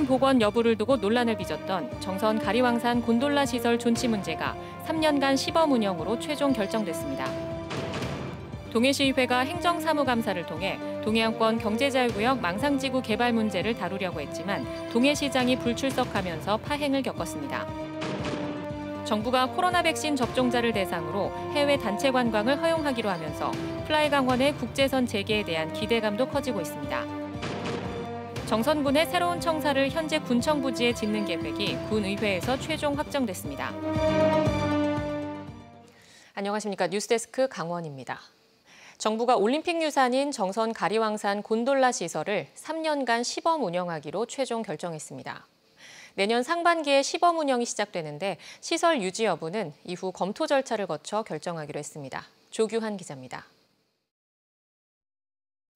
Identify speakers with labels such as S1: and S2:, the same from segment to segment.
S1: 복원 여부를 두고 논란을 빚었던 정선 가리왕산 곤돌라 시설 존치 문제가 3년간 시범 운영으로 최종 결정됐습니다. 동해시의회가 행정사무감사를 통해 동해안권 경제자유구역 망상지구 개발 문제를 다루려고 했지만 동해시장이 불출석하면서 파행을 겪었습니다. 정부가 코로나 백신 접종자를 대상으로 해외 단체 관광을 허용하기로 하면서 플라이강원의 국제선 재개에 대한 기대감도 커지고 있습니다. 정선군의 새로운 청사를 현재 군청 부지에 짓는 계획이 군의회에서 최종 확정됐습니다. 안녕하십니까. 뉴스데스크 강원입니다. 정부가 올림픽 유산인 정선 가리왕산 곤돌라 시설을 3년간 시범 운영하기로 최종 결정했습니다. 내년 상반기에 시범 운영이 시작되는데 시설 유지 여부는 이후 검토 절차를 거쳐 결정하기로 했습니다. 조규환 기자입니다.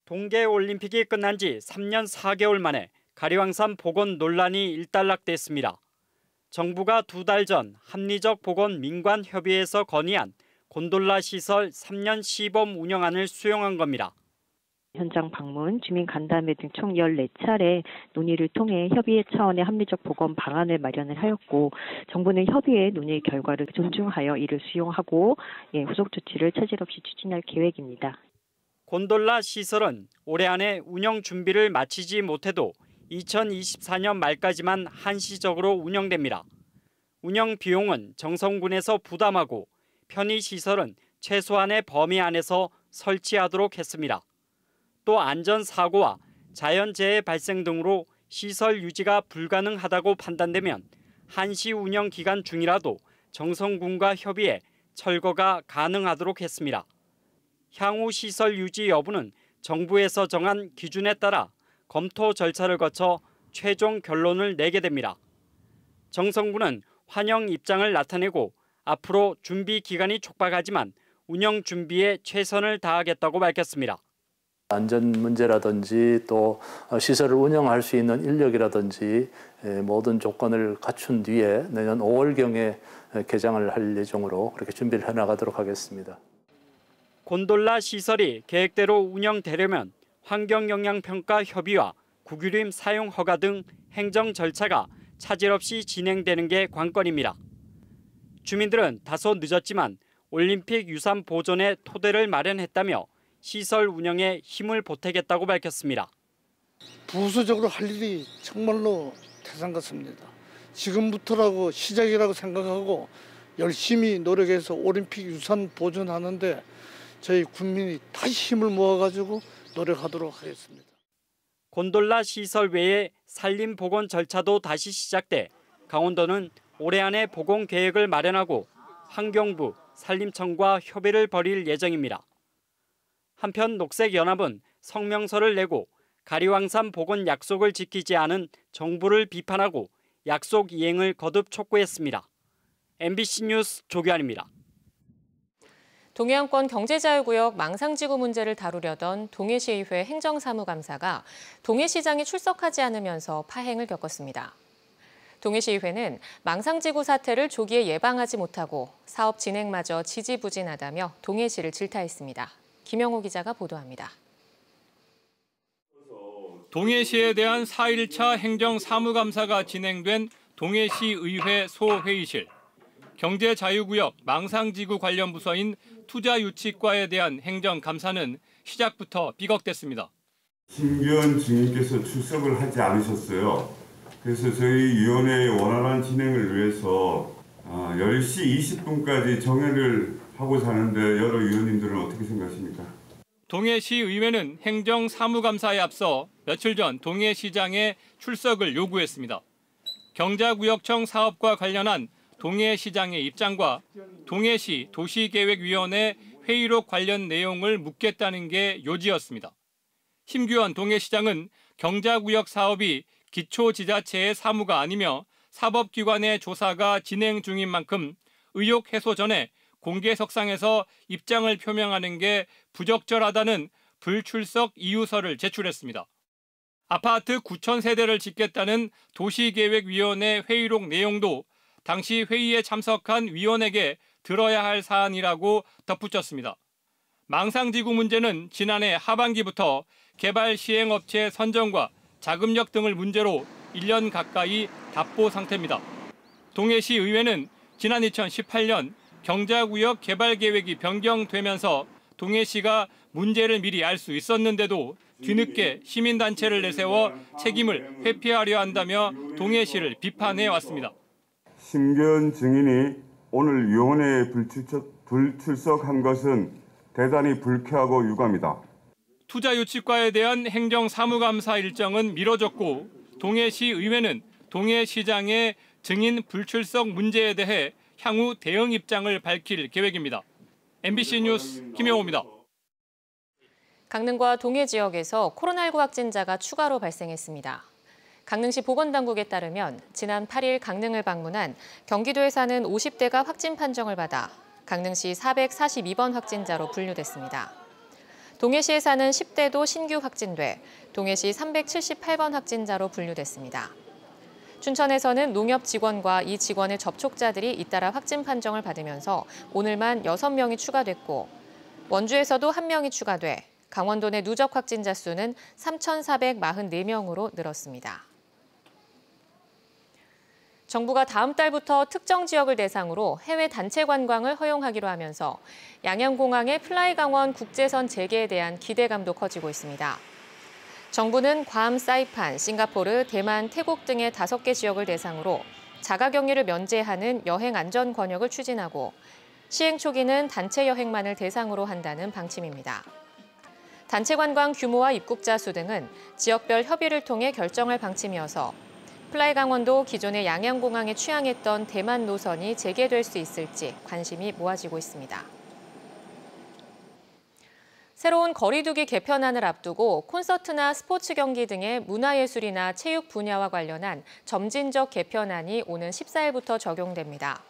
S2: 동계올림픽이 끝난 지 3년 4개월 만에 가리왕산 복원 논란이 일단락됐습니다. 정부가 2달 전 합리적 복원 민관협의회에서 건의한 곤돌라 시설 3년 시범 운영안을 수용한 겁니다.
S3: 현장 방문, 주민 간담회 등 총 14차례 논의를 통해 협의회 차원의 합리적 복원 방안을 마련을 하였고 정부는 협의회 논의 결과를 존중하여 이를 수용하고 후속 조치를 차질 없이 추진할 계획입니다.
S2: 곤돌라 시설은 올해 안에 운영 준비를 마치지 못해도 2024년 말까지만 한시적으로 운영됩니다. 운영 비용은 정선군에서 부담하고 편의시설은 최소한의 범위 안에서 설치하도록 했습니다. 또 안전사고와 자연재해 발생 등으로 시설 유지가 불가능하다고 판단되면 한시 운영 기간 중이라도 정선군과 협의해 철거가 가능하도록 했습니다. 향후 시설 유지 여부는 정부에서 정한 기준에 따라 검토 절차를 거쳐 최종 결론을 내게 됩니다. 정선군은 환영 입장을 나타내고 앞으로 준비 기간이 촉박하지만 운영 준비에 최선을 다하겠다고 밝혔습니다.
S4: 안전 문제라든지 또 시설을 운영할 수 있는 인력이라든지 모든 조건을 갖춘 뒤에 내년 5월경에 개장을 할 예정으로 그렇게 준비를 해나가도록 하겠습니다.
S2: 곤돌라 시설이 계획대로 운영되려면 환경영향평가 협의와 국유림 사용 허가 등 행정 절차가 차질 없이 진행되는 게 관건입니다. 주민들은 다소 늦었지만 올림픽 유산 보존의 토대를 마련했다며 시설 운영에 힘을 보태겠다고 밝혔습니다.
S5: 부수적으로 할 일이 정말로 대단한 것 같습니다. 지금부터라고 시작이라고 생각하고 열심히 노력해서 올림픽 유산 보존하는데 저희 국민이 다시 힘을 모아가지고 노력하도록 하겠습니다.
S2: 곤돌라 시설 외에 산림 복원 절차도 다시 시작돼 강원도는 올해 안에 복원 계획을 마련하고 환경부, 산림청과 협의를 벌일 예정입니다. 한편 녹색연합은 성명서를 내고 가리왕산 복원 약속을 지키지 않은 정부를 비판하고 약속 이행을 거듭 촉구했습니다. MBC 뉴스 조규환입니다.
S1: 동해안권 경제자유구역 망상지구 문제를 다루려던 동해시의회 행정사무감사가 동해시장이 출석하지 않으면서 파행을 겪었습니다. 동해시의회는 망상지구 사태를 조기에 예방하지 못하고 사업 진행마저 지지부진하다며 동해시를 질타했습니다. 김영호 기자가 보도합니다.
S6: 동해시에 대한 4일차 행정사무감사가 진행된 동해시의회 소회의실. 경제자유구역 망상지구 관련 부서인 투자유치과에 대한 행정감사는 시작부터 삐걱댔습니다.
S7: 심기현 증인께서 출석을 하지 않으셨어요. 그래서 저희 위원회의 원활한 진행을 위해서 10시 20분까지 정회를 하고자 하는데 여러 위원님들은 어떻게 생각하십니까?
S6: 동해시의회는 행정사무감사에 앞서 며칠 전 동해시장의 출석을 요구했습니다. 경자구역청 사업과 관련한 동해시장의 입장과 동해시 도시계획위원회 회의록 관련 내용을 묻겠다는 게 요지였습니다. 심규현 동해시장은 경자구역 사업이 기초지자체의 사무가 아니며 사법기관의 조사가 진행 중인 만큼 의혹 해소 전에 공개석상에서 입장을 표명하는 게 부적절하다는 불출석 이유서를 제출했습니다. 아파트 9,000세대를 짓겠다는 도시계획위원회 회의록 내용도 당시 회의에 참석한 위원에게 들어야 할 사안이라고 덧붙였습니다. 망상지구 문제는 지난해 하반기부터 개발 시행업체 선정과 자금력 등을 문제로 1년 가까이 답보 상태입니다. 동해시 의회는 지난 2018년 경자구역 개발 계획이 변경되면서 동해시가 문제를 미리 알 수 있었는데도 뒤늦게 시민단체를 내세워 책임을 회피하려 한다며 동해시를 비판해 왔습니다.
S7: 심계은 증인이 오늘 위원회에 불출석한 것은 대단히 불쾌하고 유감이다.
S6: 투자유치과에 대한 행정사무감사 일정은 미뤄졌고 동해시 의회는 동해시장의 증인 불출석 문제에 대해 향후 대응 입장을 밝힐 계획입니다. MBC 뉴스 김영호입니다.
S1: 강릉과 동해 지역에서 코로나19 확진자가 추가로 발생했습니다. 강릉시 보건당국에 따르면 지난 8일 강릉을 방문한 경기도에 사는 50대가 확진 판정을 받아 강릉시 442번 확진자로 분류됐습니다. 동해시에 사는 10대도 신규 확진돼 동해시 378번 확진자로 분류됐습니다. 춘천에서는 농협 직원과 이 직원의 접촉자들이 잇따라 확진 판정을 받으면서 오늘만 6명이 추가됐고 원주에서도 1명이 추가돼 강원도 내 누적 확진자 수는 3,444명으로 늘었습니다. 정부가 다음 달부터 특정 지역을 대상으로 해외 단체 관광을 허용하기로 하면서 양양공항의 플라이강원 국제선 재개에 대한 기대감도 커지고 있습니다. 정부는 괌, 사이판, 싱가포르, 대만, 태국 등의 5개 지역을 대상으로 자가격리를 면제하는 여행 안전 권역을 추진하고 시행 초기는 단체 여행만을 대상으로 한다는 방침입니다. 단체 관광 규모와 입국자 수 등은 지역별 협의를 통해 결정할 방침이어서 플라이강원도 기존의 양양공항에 취항했던 대만 노선이 재개될 수 있을지 관심이 모아지고 있습니다. 새로운 거리두기 개편안을 앞두고 콘서트나 스포츠 경기 등의 문화예술이나 체육 분야와 관련한 점진적 개편안이 오는 14일부터 적용됩니다.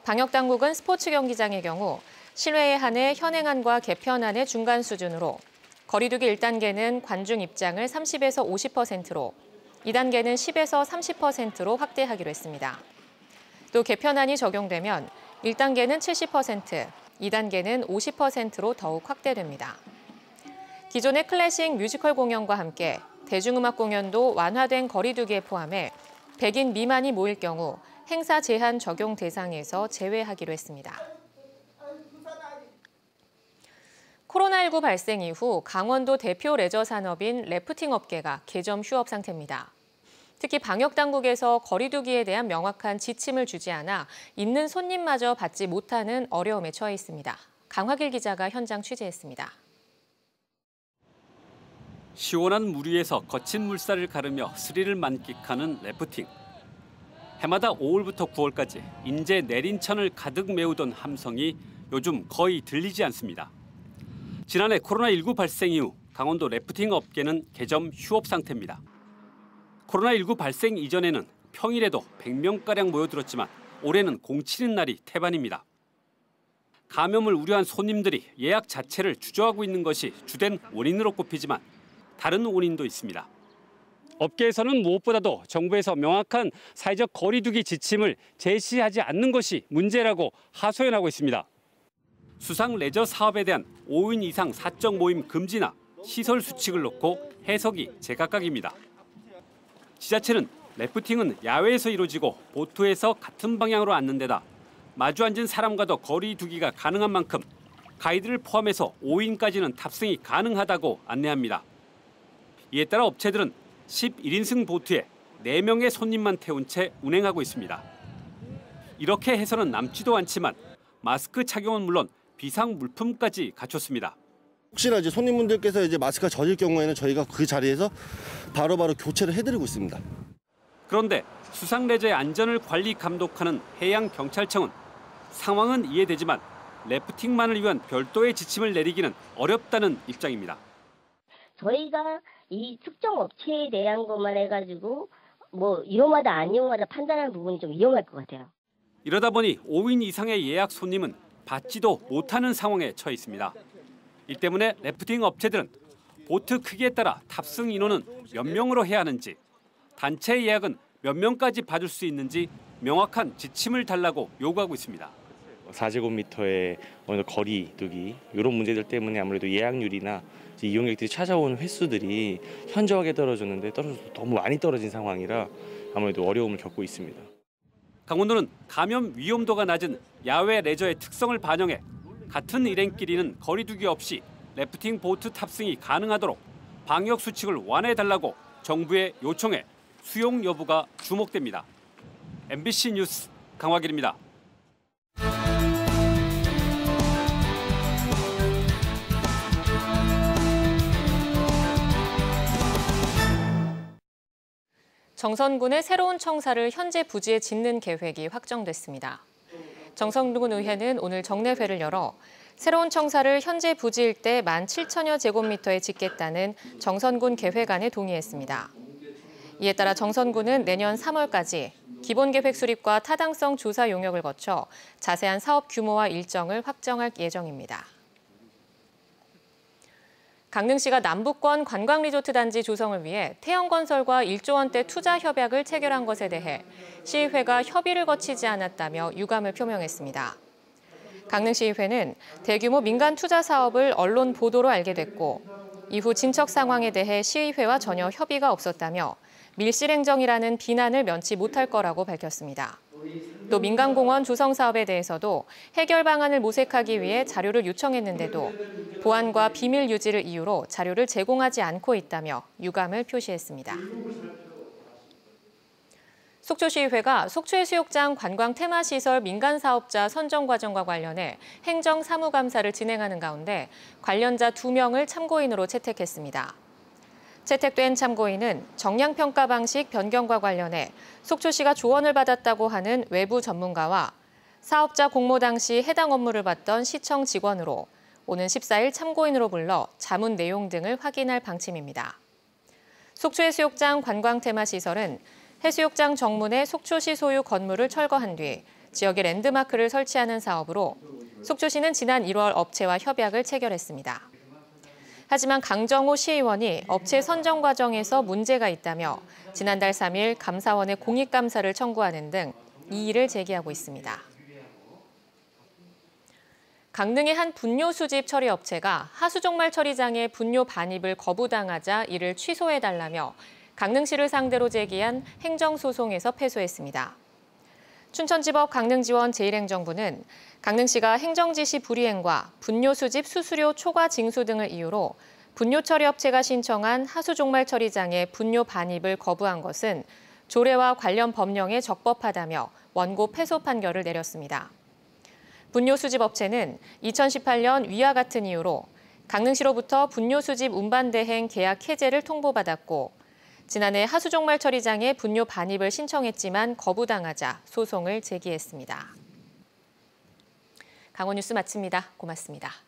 S1: 방역당국은 스포츠 경기장의 경우 실외에 한해 현행안과 개편안의 중간 수준으로 거리두기 1단계는 관중 입장을 30에서 50%로 2단계는 10에서 30%로 확대하기로 했습니다. 또 개편안이 적용되면 1단계는 70%, 2단계는 50%로 더욱 확대됩니다. 기존의 클래식 뮤지컬 공연과 함께 대중음악 공연도 완화된 거리두기에 포함해 100인 미만이 모일 경우 행사 제한 적용 대상에서 제외하기로 했습니다. 코로나19 발생 이후 강원도 대표 레저 산업인 래프팅 업계가 개점 휴업 상태입니다. 특히 방역당국에서 거리두기에 대한 명확한 지침을 주지 않아 있는 손님마저 받지 못하는 어려움에 처해 있습니다. 강화길 기자가 현장 취재했습니다.
S2: 시원한 물 위에서 거친 물살을 가르며 스릴을 만끽하는 래프팅. 해마다 5월부터 9월까지 인제 내린 천을 가득 메우던 함성이 요즘 거의 들리지 않습니다. 지난해 코로나19 발생 이후 강원도 래프팅 업계는 개점 휴업 상태입니다. 코로나19 발생 이전에는 평일에도 100명가량 모여들었지만 올해는 공치는 날이 태반입니다. 감염을 우려한 손님들이 예약 자체를 주저하고 있는 것이 주된 원인으로 꼽히지만 다른 원인도 있습니다. 업계에서는 무엇보다도 정부에서 명확한 사회적 거리두기 지침을 제시하지 않는 것이 문제라고 하소연하고 있습니다. 수상 레저 사업에 대한 5인 이상 사적 모임 금지나 시설 수칙을 놓고 해석이 제각각입니다. 지자체는 래프팅은 야외에서 이루어지고 보트에서 같은 방향으로 앉는 데다 마주 앉은 사람과도 거리 두기가 가능한 만큼 가이드를 포함해서 5인까지는 탑승이 가능하다고 안내합니다. 이에 따라 업체들은 11인승 보트에 4명의 손님만 태운 채 운행하고 있습니다. 이렇게 해서는 남지도 않지만 마스크 착용은 물론 비상 물품까지 갖췄습니다.
S8: 혹시나 이제 손님분들께서 이제 마스크가 젖을 경우에는 저희가 그 자리에서 바로바로 교체를 해드리고 있습니다.
S2: 그런데 수상 레저의 안전을 관리 감독하는 해양경찰청은 상황은 이해되지만 래프팅만을 위한 별도의 지침을 내리기는 어렵다는 입장입니다.
S9: 저희가 이 특정 업체에 대한 것만 해가지고 뭐 위험하다 안 위험하다 판단하는 부분이 좀 위험할 것 같아요.
S2: 이러다 보니 5인 이상의 예약 손님은 받지도 못하는 상황에 처해 있습니다. 이 때문에 래프팅 업체들은 보트 크기에 따라 탑승 인원은 몇 명으로 해야 하는지, 단체 예약은 몇 명까지 받을 수 있는지 명확한 지침을 달라고 요구하고 있습니다.
S10: 4제곱미터의 어느 거리 두기 이런 문제들 때문에 아무래도 예약률이나 이용객들이 찾아오는 횟수들이 현저하게 떨어져서 너무 많이 떨어진 상황이라 아무래도 어려움을 겪고 있습니다.
S2: 강원도는 감염 위험도가 낮은 야외 레저의 특성을 반영해 같은 일행끼리는 거리 두기 없이 래프팅 보트 탑승이 가능하도록 방역 수칙을 완화해달라고 정부에 요청해 수용 여부가 주목됩니다. MBC 뉴스 강화길입니다.
S1: 정선군의 새로운 청사를 현재 부지에 짓는 계획이 확정됐습니다. 정선군 의회는 오늘 정례회를 열어 새로운 청사를 현재 부지 일대 17,000여 제곱미터에 짓겠다는 정선군 계획안에 동의했습니다. 이에 따라 정선군은 내년 3월까지 기본계획 수립과 타당성 조사 용역을 거쳐 자세한 사업 규모와 일정을 확정할 예정입니다. 강릉시가 남부권 관광리조트 단지 조성을 위해 태영건설과 1조 원대 투자 협약을 체결한 것에 대해 시의회가 협의를 거치지 않았다며 유감을 표명했습니다. 강릉시의회는 대규모 민간 투자 사업을 언론 보도로 알게 됐고 이후 진척 상황에 대해 시의회와 전혀 협의가 없었다며 밀실행정이라는 비난을 면치 못할 거라고 밝혔습니다. 또 민간공원 조성 사업에 대해서도 해결 방안을 모색하기 위해 자료를 요청했는데도 보안과 비밀 유지를 이유로 자료를 제공하지 않고 있다며 유감을 표시했습니다. 속초시의회가 속초해수욕장 관광 테마시설 민간사업자 선정 과정과 관련해 행정사무감사를 진행하는 가운데 관련자 2명을 참고인으로 채택했습니다. 채택된 참고인은 정량평가 방식 변경과 관련해 속초시가 조언을 받았다고 하는 외부 전문가와 사업자 공모 당시 해당 업무를 봤던 시청 직원으로 오는 14일 참고인으로 불러 자문 내용 등을 확인할 방침입니다. 속초해수욕장 관광테마시설은 해수욕장 정문에 속초시 소유 건물을 철거한 뒤 지역에 랜드마크를 설치하는 사업으로 속초시는 지난 1월 업체와 협약을 체결했습니다. 하지만 강정호 시의원이 업체 선정 과정에서 문제가 있다며 지난달 3일 감사원에 공익감사를 청구하는 등 이의를 제기하고 있습니다. 강릉의 한 분뇨 수집 처리 업체가 하수종말 처리장에 분뇨 반입을 거부당하자 이를 취소해달라며 강릉시를 상대로 제기한 행정소송에서 패소했습니다. 춘천지법 강릉지원 제1행정부는 강릉시가 행정지시 불이행과 분뇨 수집 수수료 초과 징수 등을 이유로 분뇨 처리 업체가 신청한 하수종말 처리장에 분뇨 반입을 거부한 것은 조례와 관련 법령에 적법하다며 원고 패소 판결을 내렸습니다. 분뇨 수집 업체는 2018년 위와 같은 이유로 강릉시로부터 분뇨 수집 운반 대행 계약 해제를 통보받았고 지난해 하수종말 처리장에 분뇨 반입을 신청했지만 거부당하자 소송을 제기했습니다. 강원 뉴스 마칩니다. 고맙습니다.